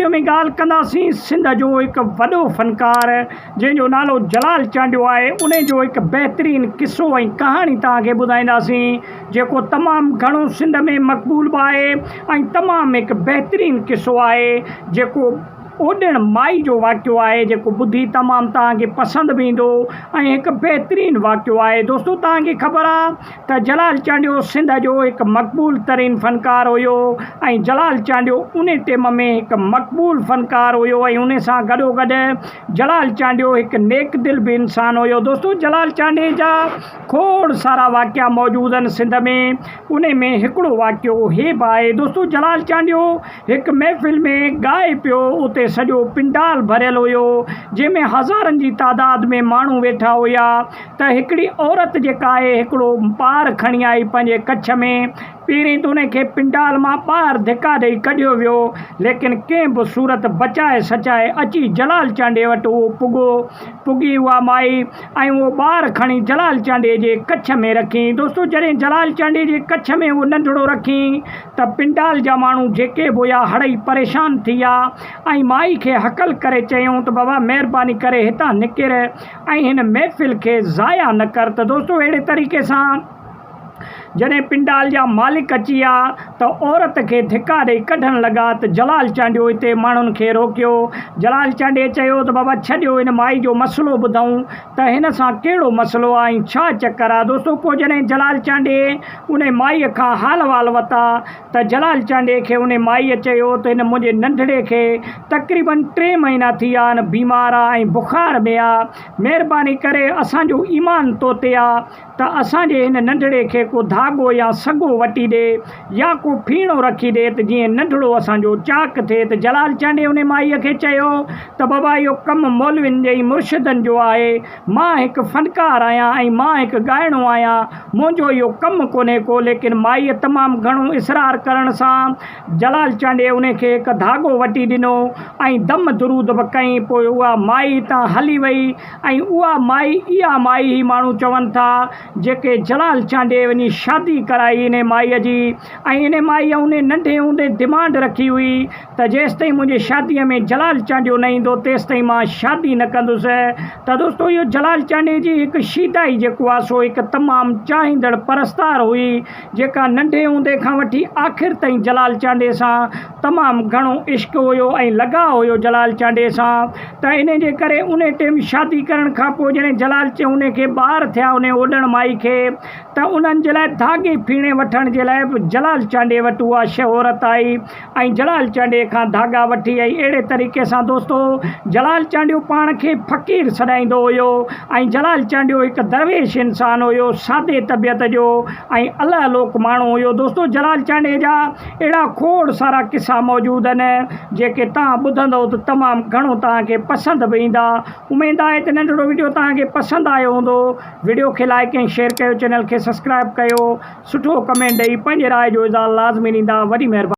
Video में ॻाल्हि कंदासीं सिंध जो हिकु वॾो फ़नकार जंहिंजो नालो जलाल चांडियो आहे। उन जो हिकु बहितरीनु किस्सो ऐं कहाणी तव्हांखे ॿुधाईंदासीं जेको तमामु घणो सिंध में मक़बूल बि आहे ऐं तमामु हिकु बहितरीनु किस्सो आहे जेको ओॾण माई जो वाक़ियो आहे जेको ॿुधी तमामु तव्हांखे पसंदि बि ईंदो ऐं हिकु बहितरीनु वाक़ियो आहे। दोस्तो तव्हांखे ख़बर आहे त जलाल चांडियो सिंध जो हिकु मक़बूल तरीन फ़नकार हुयो ऐं जलाल चांडियो उन टाइम में हिकु मक़बूल फ़नकार हुयो ऐं उन सां गॾोगॾु जलाल चांडियो हिकु नेक दिल बि इंसानु हुयो। दोस्तो जलाल चांडियो जा खोड़ सारा वाक़िया मौजूदु आहिनि सिंध में। उन में हिकिड़ो वाक़ियो हे बि आहे। दोस्तो जलाल चांडियो हिकु महफ़िल में ॻाए पियो। उते सॼो पिंडाल भरियल हुयो जंहिंमें हज़ारनि जी तादाद में माण्हू वेठा हुया त हिकिड़ी औरत जेका आहे हिकिड़ो ॿार खणी आई पंहिंजे कच्छ में। पहिरीं त उनखे पिंडाल मां ॿाहिरि धिका ॾेई कढियो वियो लेकिन कंहिं बि सूरत बचाए सचाए अची जलाल चांडियो वटि उहो पुगी उहा माई ऐं उहो ॿार खणी जलाल चांडियो जे कच्छ में रखी। दोस्तो जॾहिं जलाल चांडियो जे कच्छ में उहो नंढिड़ो रखी त पिंडाल जा माण्हू जेके बि हुया हड़ई परेशान थी विया ऐं माई खे हकल करे चयूं त बाबा महिरबानी करे हितां निकिर ऐं हिन महफ़िल खे ज़ाया न कर। त दोस्तो अहिड़े तरीक़े सां जॾहिं पिंडाल जा मालिक अची विया त औरत खे धिका ॾेई कढणु लॻा त जलाल चांडियो हिते माण्हुनि खे रोकियो। जलाल चांडियो चयो त बाबा छॾियो हिन माई जो मसइलो ॿुधूं त हिन सां कहिड़ो मसइलो आहे ऐं छा चकर आहे। दोस्तो पोइ जॾहिं जलाल चांडियो उन माईअ खां हाल वाल वरिता त जलाल चांडियो खे उन माईअ चयो त हिन मुंहिंजे नंढड़े खे तक़रीबन 3 महीना थी विया आहिनि बीमार आहे ऐं बुख़ार में आहे। महिरबानी करे असांजो ईमान तो ते आहे त असांजे हिन नंढड़े खे को धागो या सॻो वठी ॾे या को फीणो रखी ॾे त जीअं नंढड़ो असांजो चाक थिए। त जलाल चांडियो उन माईअ खे चयो त बाबा इहो कमु मौलवियुनि जे मुर्शिदनि जो आहे। मां हिकु फ़नकार आहियां ऐं मां हिकु ॻाइणो आहियां। मुंहिंजो इहो कमु कोन्हे को। लेकिन माईअ तमामु घणो इसरार करण सां जलाल चांडियो उनखे हिकु धागो वठी ॾिनो ऐं दम दुरूद बि कई। पोइ उहा माई हितां हली वई ऐं उहा माई इहा माई ई माण्हू चवनि था जेके जलाल चांडियो वञी शादी कराई इन माईअ जी ऐं इन माईअ उन नंढे हूंदे डिमांड रखी हुई त जेसिताईं मुंहिंजे शादीअ में जलाल चांडियो न ईंदो तेसिताईं मां शादी न कंदुसि। त दोस्तो इहो जलाल चांडियो जी हिकु शीदाई जेको आहे सो हिकु तमामु चाहींदड़ परस्तार हुई जेका नंढे हूंदे खां वठी आख़िर ताईं जलाल चांडियो सां तमामु घणो इश्क़ हुयो ऐं लॻाव हुयो जलाल चांडियो सां। त इन जे करे उन टाइम शादी करण खां पोइ जॾहिं जलाल उनखे ॿार थिया उन ओॾण माई खे त उन्हनि जे लाइ धागे फीणे वठण जे लाइ बि जलाल चांडियो वटि उहा शहोरत आई ऐं जलाल चांडियो खां धागा वठी आई। अहिड़े तरीक़े सां दोस्तो जलाल चांडियो पाण खे फ़क़ीर सॾाईंदो हुयो ऐं जलाल चांडियो हिकु दरवेश इंसानु हुयो सादे तबियत जो ऐं अलाह लोक माण्हू हुयो। दोस्तो जलाल चांडियो जा अहिड़ा खोड़ सारा किस्सा मौजूदु आहिनि जेके तव्हां ॿुधंदव त तमामु घणो तव्हांखे पसंदि बि ईंदा। उमेदु आहे त नंढिड़ो वीडियो तव्हांखे पसंदि आयो हूंदो। वीडियो खे लाइक ऐं शेयर कयो, चैनल खे सब्सक्राइब कयो, सुठो कमेंट ॾेई पंहिंजे राय जो इज़हार लाज़मी ॾींदा। वॾी महिरबानी।